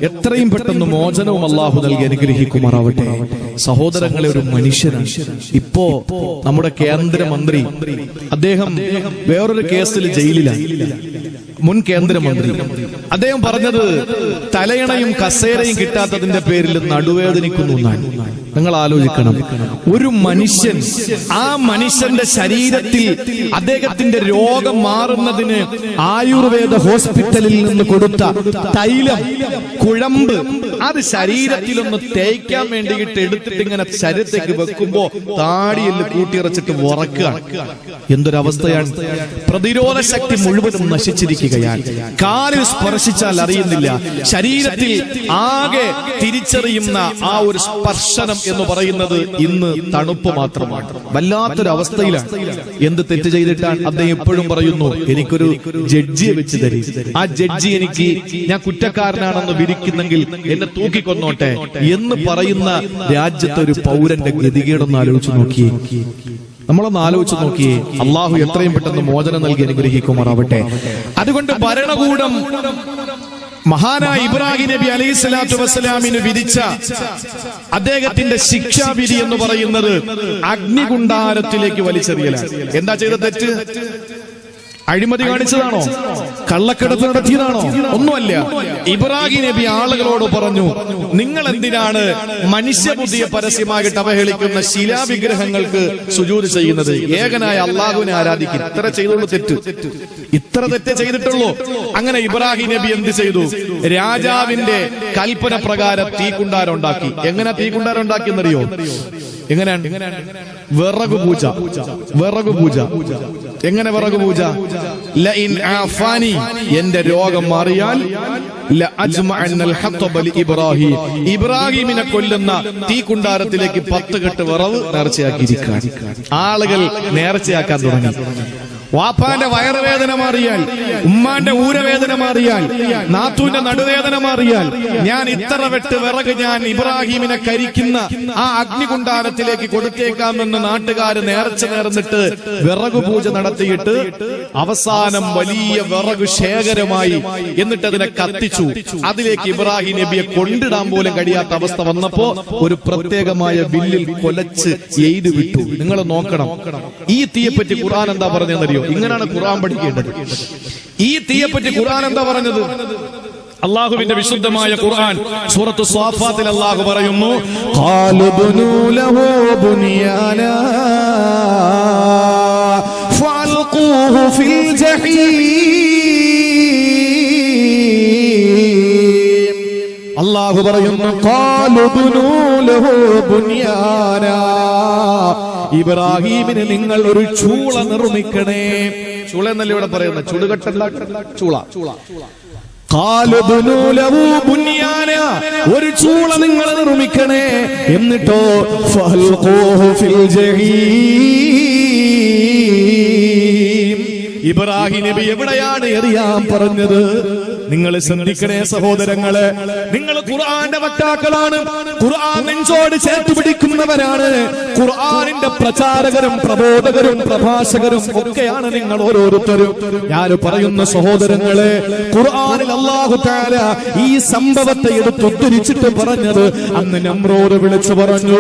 എത്രയും പെട്ടെന്ന് മോചനവും അള്ളാഹു നൽകി അനുഗ്രഹിക്കുമാറാവട്ടെ. സഹോദരങ്ങളെ, ഒരു മനുഷ്യനാണ്. ഇപ്പോ നമ്മുടെ കേന്ദ്രമന്ത്രി, അദ്ദേഹം വേറൊരു കേസിൽ ജയിലിലാണ്. മുൻ കേന്ദ്രമന്ത്രി അദ്ദേഹം പറഞ്ഞത് തലയണയും കസേരയും കിട്ടാത്തതിന്റെ പേരിൽ നടുവേദനിക്കുന്നു എന്നാണ്. നിങ്ങൾ ആലോചിക്കണം, ഒരു മനുഷ്യൻ, ആ മനുഷ്യന്റെ ശരീരത്തിൽ അദ്ദേഹത്തിന്റെ രോഗം മാറുന്നതിന് ആയുർവേദ ഹോസ്പിറ്റലിൽ നിന്ന് കൊടുത്ത തൈലം, കുഴമ്പ്, അത് ശരീരത്തിലൊന്ന് തേയ്ക്കാൻ വേണ്ടിയിട്ട് എടുത്തിട്ട് ഇങ്ങനെ ശരീരത്തേക്ക് വെക്കുമ്പോ താടിയിൽ കൂട്ടിയിറച്ചിട്ട് ഉറക്കുകയാണ്. എന്തൊരവസ്ഥയാണ്. പ്രതിരോധ ശക്തി മുഴുവനും നശിച്ചിരിക്കുകയാണ്. കാലിൽ സ്പർശിച്ചാൽ അറിയുന്നില്ല. ശരീരത്തിൽ ആകെ തിരിച്ചറിയുന്ന ആ ഒരു സ്പർശനം എന്ന് പറയുന്നത് ഇന്ന് തണുപ്പ് മാത്രമാണ്. വല്ലാത്തൊരവസ്ഥയിലാണ്. എന്ത് തെറ്റ് ചെയ്തിട്ടാണ്? അദ്ദേഹം എപ്പോഴും പറയുന്നു, എനിക്കൊരു ജഡ്ജിയെ വെച്ച് തരും. ആ ജഡ്ജി എനിക്ക്, ഞാൻ കുറ്റക്കാരനാണെന്ന് വിരിക്കുന്നെങ്കിൽ എന്നെ തൂക്കിക്കൊന്നോട്ടെ എന്ന് പറയുന്ന രാജ്യത്തെ ഒരു പൗരന്റെ ഗതികേടൊന്ന് ആലോചിച്ച് നോക്കിയേ. നമ്മളൊന്ന് ആലോചിച്ച് നോക്കിയേ. അള്ളാഹു എത്രയും പെട്ടെന്ന് മോചനം നൽകി അനുഗ്രഹിക്കുമാറാവട്ടെ. അതുകൊണ്ട് ഭരണകൂടം മഹാനായ ഇബ്രാഹിം നബി അലൈഹിസ്സലാത്തു വസ്സലാമിന് വിധിച്ച അദ്ദേഹത്തിന്റെ ശിക്ഷാവിധി എന്ന് പറയുന്നത് അഗ്നികുണ്ഡാരത്തിലേക്ക് വലിച്ചെറിയലാണ്. എന്താ ചെയ്ത തെറ്റ്? അഴിമതി കാണിച്ചതാണോ? കള്ളക്കടത്ത് നടത്തിയതാണോ? ഒന്നുമല്ല. ഇബ്രാഹിം നബി ആളുകളോട് പറഞ്ഞു, നിങ്ങൾ എന്തിനാണ് മനുഷ്യബുദ്ധിയെ പരസ്യമായിട്ട് അവഹേളിക്കുന്ന ശിലാവിഗ്രഹങ്ങൾക്ക് സുജൂദ് ചെയ്യുന്നത്? ഏകനായ അള്ളാഹുവിനെ ആരാധിക്കും. ഇത്ര ചെയ്തുള്ളൂ തെറ്റ്, ഇത്ര തെറ്റ് ചെയ്തിട്ടുള്ളൂ. അങ്ങനെ ഇബ്രാഹിം നബി എന്ത് ചെയ്തു? രാജാവിന്റെ കൽപ്പന പ്രകാരം തീക്കുണ്ടാരം ഉണ്ടാക്കി. എങ്ങനെ തീക്കുണ്ടാരം ഉണ്ടാക്കിയെന്നറിയോ? എങ്ങനെയാണ്? വിറക് പൂജ. വിറക് പൂജ. എങ്ങനെ വിറക് പൂജ? ലഇൻ ആഫാനി, എന്റെ രോഗം മാറിയാൽ ലഅജ്മഅന്നൽ ഹത്തബ ലിഇബ്രാഹിം, ഇബ്രാഹിമിനെ കൊല്ലുന്ന തീക്കുണ്ടാരത്തിലേക്ക് 10 കെട്ട് വിറവ് നേർച്ചയാക്കിയിരിക്കുകയാണ്. ആളുകൾ നേർച്ചയാക്കാൻ തുടങ്ങി. വാപ്പാന്റെ വയറുവേദന മാറിയാൽ, ഉമ്മാന്റെ ഊരവേദന മാറിയാൽ, നാത്തൂന്റെ നടുവേദന മാറിയാൽ, ഞാൻ ഇത്ര വെട്ട് വിറക് ഞാൻ ഇബ്രാഹിമിനെ കരിക്കുന്ന ആ അഗ്നികുണ്ഡാരത്തിലേക്ക് കൊടുത്തേക്കാമെന്ന് നാട്ടുകാര് നേർച്ച നേർന്നിട്ട് വിറക് പൂജ നടത്തിയിട്ട് അവസാനം വലിയ വിറക് ശേഖരമായി. എന്നിട്ട് അതിനെ കത്തിച്ചു. അതിലേക്ക് ഇബ്രാഹിം നബിയെ കൊണ്ടിടാൻ പോലും കഴിയാത്ത അവസ്ഥ വന്നപ്പോ ഒരു പ്രത്യേകമായ ബില്ലിൽ കൊലച്ച് എയ്ത് വിട്ടു. നിങ്ങൾ നോക്കണം, ഈ തീയെപ്പറ്റി ഖുർആൻ എന്താ പറഞ്ഞെന്നറിയോ? ഇങ്ങനെയാണ് ഖുർആൻ പഠിക്കേണ്ടത്. ഈ തീയെപ്പറ്റി ഖുർആൻ എന്താ പറഞ്ഞത്? അല്ലാഹുവിന്റെ വിശുദ്ധമായ ഖുർആൻ സൂറത്തു സ്വാഫാത്തിൽ അല്ലാഹു പറയുന്നു, ഖാലു ബുനൂ ലഹു ബുനിയാനാ ഫഅൽഖൂഹു ഫിൽ ജഹീം. അല്ലാഹു പറയുന്നു, ഖാലു ബുനൂ ലഹു ബുനിയാനാ, ഇബ്രാഹിമിന് നിങ്ങൾ ഒരു ചൂള നിർമ്മിക്കണേ. ചൂള എന്നല്ലേ ഇവിടെ പറയുന്നത്, ചുടുകട്ടല്ല, ചൂള. ഖാലു ബുനൂ ലഹു ബുനിയാന, ഒരു ചൂള നിങ്ങൾ നിർമ്മിക്കണേ. എന്നിട്ടോ ഫഅൽഖൂഹു ഫിൽ ജഹീം, ഇബ്രാഹിം നബി എവിടെയാണ് എറിയാൻ പറഞ്ഞത്? നിങ്ങൾ ശ്രദ്ധിക്കണേ സഹോദരങ്ങളെ, നിങ്ങൾ ഖുർആന്റെ വക്താക്കളാണ്. ഖുർആൻ നെഞ്ചോട് ചേർത്ത് പിടിക്കുന്നവരാണ്. ഖുർആനിന്റെ പ്രചാരകരും പ്രബോധകരും പ്രഭാഷകരും ഒക്കെയാണ് നിങ്ങൾ ഓരോരുത്തരും. ഞാൻ പറയുന്ന സഹോദരങ്ങളെ, ഖുർആനിൽ അല്ലാഹു തആല ഈ സംഭവത്തെ എടുത്ത് ഉദ്ധരിച്ചിട്ട് പറഞ്ഞത്, അന്ന് നമ്രൂദ് വിളിച്ചു പറഞ്ഞു,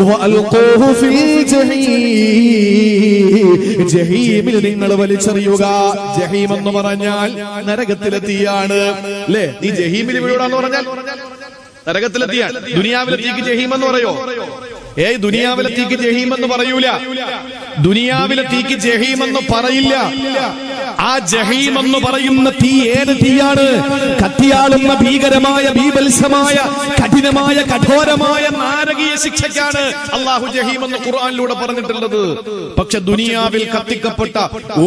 വഅൽഖൂഹു ഫിൽ ജഹീം, ജഹീമിൽ നിങ്ങൾ വലിച്ചെറിയുക. ജഹീം എന്ന് പറഞ്ഞാൽ നരകത്തിലെ തീയാണ് അല്ലേ? നീ ജഹീമിൽ വീഴാന്ന് പറഞ്ഞാൽ നരകത്തിലെ തീയാണ്. ദുനിയാവിലെ തീക്ക് ജഹീം എന്ന് പറയോ? ദുനിയാവിലെ തീക്ക് ജഹീം എന്ന് പറയൂല. ദുനിയാവിലെ തീക്ക് ജഹീം എന്ന് പറയില്ല. ആ ജഹീം എന്ന് പറയുന്ന തീ ഏത് തീയാണ്? കത്തിയാളുന്ന ഭീകരമായ ബീഭത്സമായ കഠിനമായ കഠോരമായ നാരകീയ ശിക്ഷയ്ക്കാണ് അല്ലാഹു ജഹീം എന്ന് ഖുർആനിലൂടെ പറഞ്ഞിട്ടുള്ളത്. പക്ഷെ ദുനിയാവിൽ കത്തിക്കപ്പെട്ട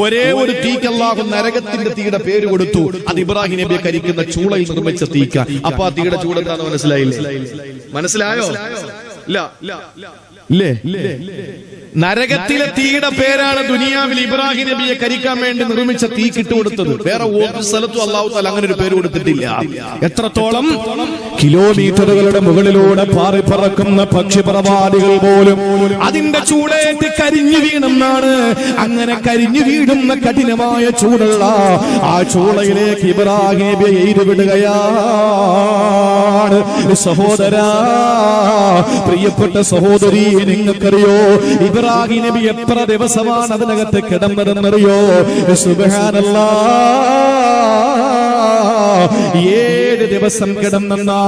ഒരേ ഒരു തീക്ക് അല്ലാഹു നരകത്തിന്റെ തീയുടെ പേര് കൊടുത്തു. അത് ഇബ്രാഹിം നബിയെ കരിക്കുന്ന ചൂളയിൽ നിർമ്മിച്ച തീക്ക. അപ്പൊ ആ തീയുടെ ചൂട് എന്താണെന്ന് മനസ്സിലായോ? നരകത്തിലെ തീയുടെ പേരാണ് ദുനിയാവിൽ ഇബ്രാഹിം നബിയെ കരിക്കാൻ വേണ്ടി നിർമ്മിച്ച തീ കിട്ടുകൊടുത്തത്. വേറെ ഒരു സ്ഥലത്തും അല്ലാഹു തആല അങ്ങനെ ഒരു പേര് കൊടുത്തിട്ടില്ല. എത്രത്തോളം കിലോമീറ്ററുകളുടെ മുകളിലൂടെ പാറി പറക്കുന്ന പക്ഷിപ്രവാദികൾ പോലും അതിന്റെ ചൂടേറ്റ് കരിഞ്ഞു വീണെന്നാണ്. അങ്ങനെ കരിഞ്ഞു വീഴുന്ന കഠിനമായ ചൂടുള്ള ആ ചൂളയിലേക്ക് ഇബ്രാഹിം നബിയെ എയ്തുവിടുകയാണ്. സഹോദരാ, പ്രിയപ്പെട്ട സഹോദരി, നിങ്ങൾക്കറിയോ ഇബ്രാഹിം നബി എത്ര ദിവസമാണ് അതിനകത്ത് കിടന്നതെന്നറിയോ? സുബ്ഹാനല്ലാഹ്, 7 ദിവസം കിടന്നെന്നാ.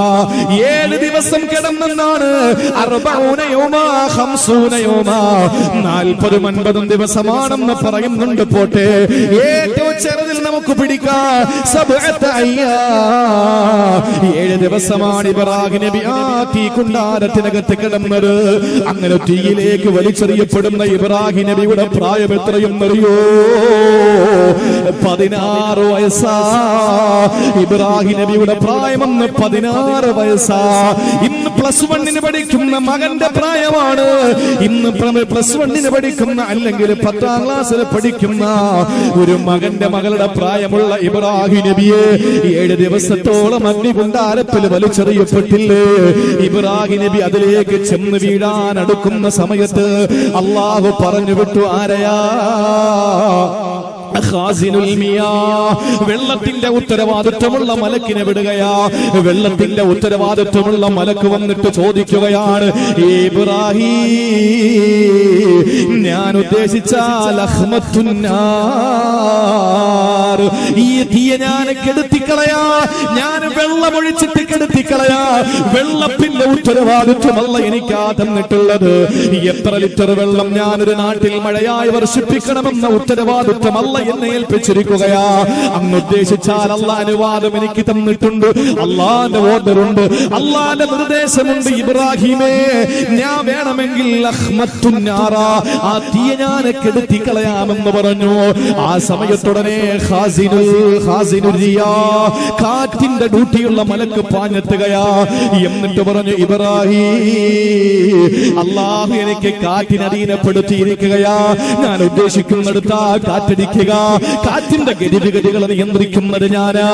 7 ദിവസം കിടന്നെന്നാണ്. 40 യൗമാ 50 യൗമാ, 40-50 ദിവസമാണെന്ന് പറയുന്നുണ്ട്. പോട്ടെ, ഏറ്റവും ചെറുതിൽ നമുക്ക് പിടിക്കാം 7 ദിവസമാണ് ഇബ്രാഹിം നബി ആ തീ കുണ്ടാരത്തിനകത്ത് കിടന്നത്. അങ്ങനെ തീയിലേക്ക് വലിച്ചെറിയപ്പെടുന്ന ഇബ്രാഹിം നബിയുടെ പ്രായം എത്രയെന്നറിയോ? 16 വയസ്സാ. ഇബ്രാഹിം നബിയുടെ പ്രായമെന്ന് 16 വയസ്സാ. ഇന്ന് +1 പഠിക്കുന്ന മകന്റെ പ്രായമാണ്. ഇന്ന് +1 പഠിക്കുന്ന, അല്ലെങ്കിൽ 10ാം ക്ലാസ്സിൽ പഠിക്കുന്ന ഒരു മകന്റെ മകളുടെ പ്രായമുള്ള ഇബ്രാഹിം നബിയെ 7 ദിവസത്തോളം അഗ്നികുണ്ടാരത്തിൽ വലിച്ചെറിയപ്പെട്ടില്ലേ? ഇബ്രാഹിം നബി അതിലേക്ക് ചെന്ന് വീഴാൻ അടുക്കുന്ന സമയത്ത് അല്ലാഹു പറഞ്ഞു വിട്ടു, ആരെയാ? വെള്ളത്തിന്റെ ഉത്തരവാദിത്വമുള്ള മലക്കിനെ വിടുകയാ. വെള്ളത്തിന്റെ ഉത്തരവാദിത്വമുള്ള മലക്ക് വന്നിട്ട് ചോദിക്കുകയാണ്, ഇബ്രാഹിം, ഞാൻ ഉദ്ദേശിച്ച ഈ തീയെ ഞാൻ കെടുത്തിക്കളയാ, ഞാൻ വെള്ളമൊഴിച്ചിട്ട് കെടുത്തിക്കളയാ. വെള്ളത്തിന്റെ ഉത്തരവാദിത്വമല്ല എനിക്കാ തന്നിട്ടുള്ളത്. എത്ര ലിറ്റർ വെള്ളം ഞാനൊരു നാട്ടിൽ മഴയായി വർഷിപ്പിക്കണമെന്ന ഉത്തരവാദിത്വമല്ല എന്നെ ഏൽപ്പിച്ചിരിക്കുകയാ. അങ്ങ് ഉദ്ദേശിച്ചാൽ അല്ലാഹ് അനുവാദം എനിക്ക് തന്നിട്ടുണ്ട്. അല്ലാഹുവിന്റെ ഓർഡറുണ്ട്, അല്ലാഹുവിന്റെ നിർദ്ദേശമുണ്ട്. ഇബ്രാഹിമേ, ഞാൻ വേണമെങ്കിൽ ആ തീയെ ഞാൻ കെടുത്തിക്കളയാമെന്ന് പറഞ്ഞു. ആ സമയത്തുടനെ കാറ്റിന്റെ ഡ്യൂട്ടിയുള്ള മലക്ക് പാഞ്ഞെത്തുകയാ. എന്നിട്ട് പറഞ്ഞു, ഇബ്രാഹിം, അല്ലാഹു എനിക്ക് കാറ്റിനെ അധീനപ്പെടുത്തിയിരിക്കുകയാ. ഞാൻ ഉദ്ദേശിക്കുന്നിടത്ത് കാറ്റടിക്കുക, കാറ്റിന്റെ ഗതിവിഗതികളെ നിയന്ത്രിക്കുന്നത് ഞാനാ.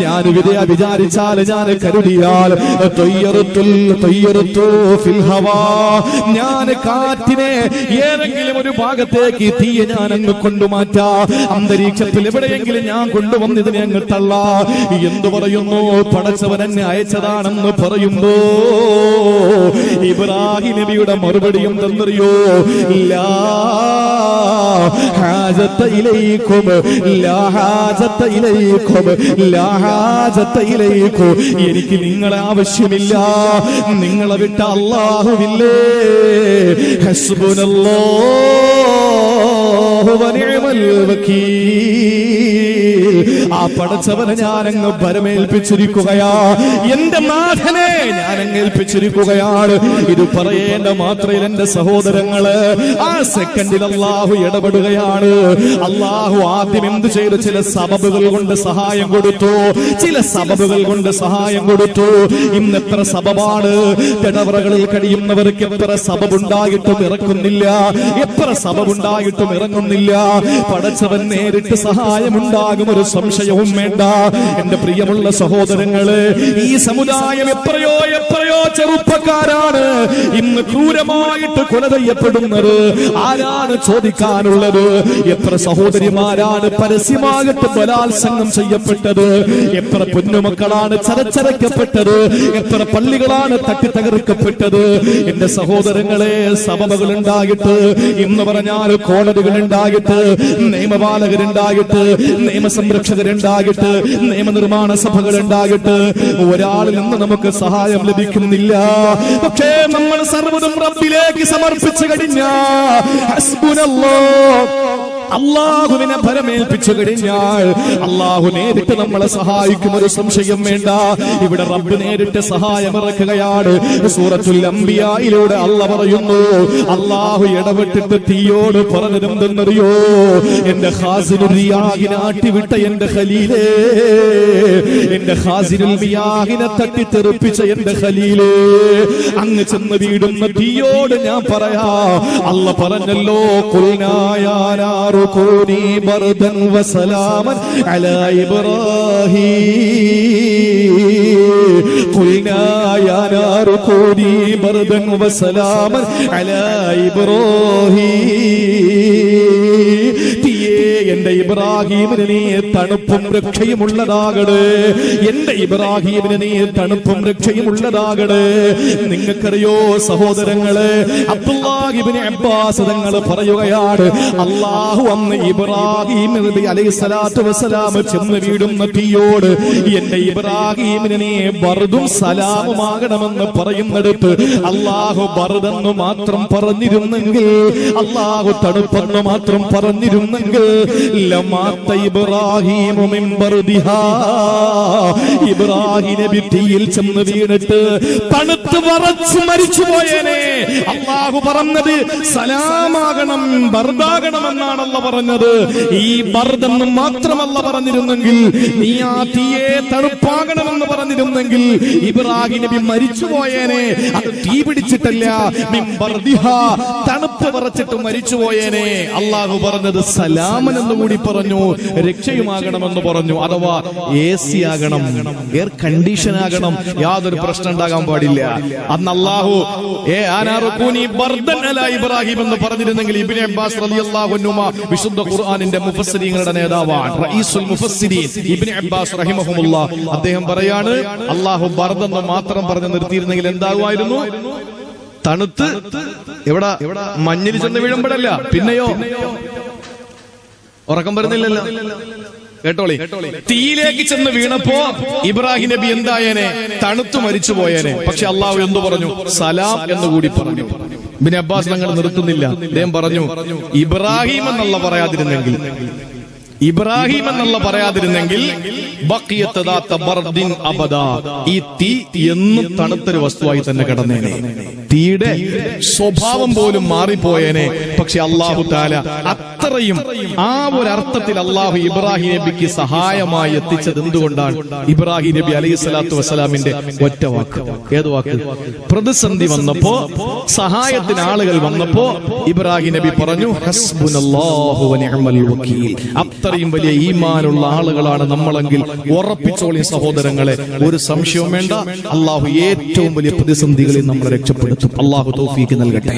ഞാൻ വിചാരിച്ചാൽ, ഞാൻ കരുതിയാൽ ഞാൻ കാറ്റിനെ ഏതെങ്കിലും ഒരു ഭാഗത്തേക്ക് തീയെ ഞാൻ അങ്ങ് കൊണ്ടുമാറ്റാ. അന്തരീക്ഷത്തിൽ എവിടെയെങ്കിലും ഞാൻ കൊണ്ടുവന്നതിനെ അങ്ങ് തള്ളാ. എന്തു പറയുന്നു? പടച്ചവൻ എന്നെ അയച്ചതാണെന്ന് പറയുമ്പോ ഇബ്രാഹിം നബിയുടെ മറുപടി എന്തെന്നറിയോ? ലാ ഹാജത ഇലൈക്കും, ലാ ഹാജത ഇലൈക്കും, ലാ ഹാജത ഇലൈക്കും. എനിക്ക് നിങ്ങളെ ആവശ്യമില്ല, നിങ്ങളെ വിട്ട അല്ലാഹുവില്ലേ. ഹസ്ബുനല്ലാഹു വനിഅമൽ വകീൽ. ആ പടച്ചവനെ ഞാനങ്ങ് ഭരമേൽപ്പിച്ചിരിക്കുകയാ. എന്റെ നാഥനെ ഞാനങ്ങ് ഏൽപ്പിച്ചിരിക്കുകയാണ്. ഇത് പറയേണ്ട മാത്രയിൽ എന്റെ സഹോദരങ്ങള്, ആ സെക്കൻഡിൽ അല്ലാഹു ഇടപെടുകയാണ്. അല്ലാഹു ആദ്യം എന്ത് ചെയ്തു? ചില സബബുകൾ കൊണ്ട് സഹായം കൊടുത്തു. ചില സബബുകൾ കൊണ്ട് സഹായം കൊടുത്തു. ഇന്ന് എത്ര സബബാണ് കിടവറകളിൽ കഴിയുന്നവർക്ക്. എത്ര സബബുണ്ടായിട്ടും ഇറക്കുന്നില്ല, എത്ര സബബുണ്ടായിട്ടും ഇറങ്ങുന്നില്ല. പടച്ചവൻ നേരിട്ട് സഹായമുണ്ടാകും ഒരു സംശയം സംശയവും വേണ്ട. എന്റെ പ്രിയമുള്ള സഹോദരങ്ങളെ, ഈ സമുദായം എത്രയോ ചെറുപ്പക്കാരാണ് ഇന്ന് ക്രൂരമായിട്ട് കൊല ചെയ്യപ്പെടുന്നത്. ആരാണ് ചോദിക്കാനുള്ളത്? എത്ര സഹോദരിമാരാണ് പരസ്യമായിട്ട് ബലാത്സംഗം ചെയ്യപ്പെട്ടത്? എത്ര പൊന്നുമക്കളാണ് ചതച്ചരയ്ക്കപ്പെട്ടത്? എത്ര പള്ളികളാണ് തട്ടിത്തകർക്കപ്പെട്ടത്? എന്റെ സഹോദരങ്ങളെ, സഭകൾ ഉണ്ടായിട്ട്, ഇന്ന് പറഞ്ഞാൽ കോടതികൾ ഉണ്ടായിട്ട്, നിയമപാലകരുണ്ടായിട്ട്, നിയമസംരക്ഷകരുണ്ടായിട്ട്, നിയമനിർമ്മാണ സഭകൾ ഉണ്ടായിട്ട് ഒരാളിൽ നിന്ന് നമുക്ക് സഹായം ലഭിക്കുന്നില്ല. പക്ഷേ നമ്മൾ സർവ്വതും റബ്ബിലേക്ക് സമർപ്പിച്ചു കഴിഞ്ഞാൽ, അള്ളാഹുവിനെ ഭരമേൽപ്പിച്ചു കഴിഞ്ഞാൽ അള്ളാഹു നേരിട്ട് നമ്മളെ സഹായിക്കും. ഒരു സംശയം വേണ്ട. ഇവിടെ റബ്ബ് നേരിട്ട് സഹായം ഇറക്കുകയാണ്. സൂറത്തുൽ അംബിയായിലൂടെ അള്ളാഹ് പറയുന്നു, അള്ളാഹു ഇടപെട്ടിട്ട് തീയോട് പറഞ്ഞതെന്തെന്നറിയോ? എന്റെ ഖാസിനുൽ റിയാഹിനെ ആട്ടിവിട്ട എന്റെ ഖലീലേ, എന്റെ ഖാസിനുൽ റിയാഹിനെ തട്ടിത്തെറിപ്പിച്ച എന്റെ ഖലീലേ, അങ്ങ് ചെന്ന് വീടുന്ന തീയോട് ഞാൻ പറയാ. അള്ളാഹ് പറഞ്ഞല്ലോ, كوني بردا وسلاما على إبراهيم قلنا يا نار كوني بردا وسلاما على إبراهيم എന്റെ ഇബ്രാഹീമിന് നീ തണുപ്പും രക്ഷയും ഉള്ളതാകണേ. എന്റെ ഇബ്രാഹീമിന് നീ തണുപ്പും രക്ഷയും ഉള്ളതാകണേ. നിങ്ങൾക്കറിയോ സഹോദരങ്ങളെ, അബ്ദുല്ലാഹി ഇബ്നു അബ്ബാസ് തങ്ങൾ പറയുകയാണ്, അല്ലാഹു അന്ന് ഇബ്രാഹീം നബി അലൈഹിസ്സലാത്തു വസ്സലാം ചെന്ന് വീടുന്ന തീയോട് എന്റെ ഇബ്രാഹീമിന് നീ ബർദും സലാമുമാകണമെന്ന് പറയുന്നിടത്ത് അല്ലാഹു ബർദെന്ന് മാത്രം പറഞ്ഞിരുന്നെങ്കിൽ, അല്ലാഹു തണുപ്പെന്ന് മാത്രം പറഞ്ഞിരുന്നെങ്കിൽ ലമാത്ത ഇബ്രാഹീം മിൻ ബർദിഹാ, ഇബ്രാഹീം നബി തീയിൽ ചെന്ന് വീണിട്ട് തണുത്ത് വിറച്ച് മരിച്ചുപോയേനെ. അല്ലാഹു പറഞ്ഞത് സലാമാകണം, ബർദാകണമെന്നാണ് അല്ലാഹു പറഞ്ഞത്. ഈ ബർദെന്ന് മാത്രമല്ല പറഞ്ഞിരുന്നെങ്കിൽ, നീ ആ തീയെ തണുപ്പാകണമെന്ന് പറഞ്ഞിരുന്നെങ്കിൽ ഇബ്രാഹീം നബി മരിച്ചുപോയേനെ. അത് തീ പിടിച്ചിട്ടല്ല, മിൻ ബർദിഹാ, തണുപ്പ് വിറച്ചിട്ട് മരിച്ചുപോയേനെ. അല്ലാഹു പറഞ്ഞത് സലാമൻ എന്ന് കൂടി പറഞ്ഞു, രക്ഷയുമാകണമെന്ന് പറഞ്ഞു. അഥവാ AC ആകണം, എയർ കണ്ടീഷൻ ആകണം, യാതൊരു പ്രശ്നം ഉണ്ടാകാൻ പാടില്ല. അന്ന് അല്ലാഹു ഇബ്രാഹിം എന്ന് പറഞ്ഞിരുന്നെങ്കിൽ ഇബ്നു അബ്ബാസ് റളിയല്ലാഹു അൻഹുമ വിശുദ്ധ ഖുർആനിന്റെ മുഫസ്സിരീങ്ങളുടെ നേതാവാണ്, റഈസുൽ മുഫസ്സിരീൻ ഇബ്നു അബ്ബാസ് റഹിമഹുമുല്ലാഹ്. അദ്ദേഹം പറയാണ്, അല്ലാഹു ബർദെന്ന് മാത്രം പറഞ്ഞു നിർത്തിയിരുന്നെങ്കിൽ എന്താകുമായിരുന്നു? തണുത്ത് എവിടെ മഞ്ഞിൽ ചെന്ന് വീഴുമ്പോഴല്ല, പിന്നെയോ ഉറക്കം വരുന്നില്ലല്ലോ. കേട്ടോളി, തീയിലേക്ക് ചെന്ന് വീണപ്പോ ഇബ്രാഹിം നബി എന്തായേനെ? തണുത്തു മരിച്ചുപോയേനെ. പക്ഷെ അള്ളാഹു എന്തു പറഞ്ഞു? സലാം എന്ന് കൂടി പറഞ്ഞു. ഇബ്നു അബ്ബാസ് തങ്ങൾ നിർത്തുന്നില്ല. അദ്ദേഹം പറഞ്ഞു, ഇബ്രാഹിം എന്നുള്ള പറയാതിരുന്നെങ്കിൽ, ഇബ്രാഹിം എന്നുള്ള പറയാതിരുന്നെങ്കിൽ ഈ തീ എന്നും തണുത്തൊരു വസ്തുവായി തന്നെ കിടന്നേനെ. തീയുടെ സ്വഭാവം പോലും മാറിപ്പോയേനെ. പക്ഷെ അല്ലാഹു തആല അത്രയും ആ ഒരു അർത്ഥത്തിൽ അല്ലാഹു ഇബ്രാഹിം നബിക്ക് സഹായമായി എത്തിച്ചത് എന്തുകൊണ്ടാണ്? ഇബ്രാഹിം നബി അലൈഹിസ്സലാത്തു വസ്സലാമിന്റെ ഒറ്റ വാക്ക്. ഏത് വാക്ക്? പ്രതിസന്ധി വന്നപ്പോ, സഹായത്തിന് ആളുകൾ വന്നപ്പോ ഇബ്രാഹിം നബി പറഞ്ഞു, ഹസ്ബുനല്ലാഹു വനിഅമൽ വകീൽ. അത്രയും വലിയ ഈമാനുള്ള ആളുകളാണ് നമ്മളെങ്കിൽ ഉറപ്പിച്ചോളി സഹോദരങ്ങളെ, ഒരു സംശയവും വേണ്ട. അല്ലാഹു ഏറ്റവും വലിയ പ്രതിസന്ധികളിൽ നമ്മളെ രക്ഷപ്പെടുത്തും. അല്ലാഹു തൗഫീഖ് നൽകട്ടെ.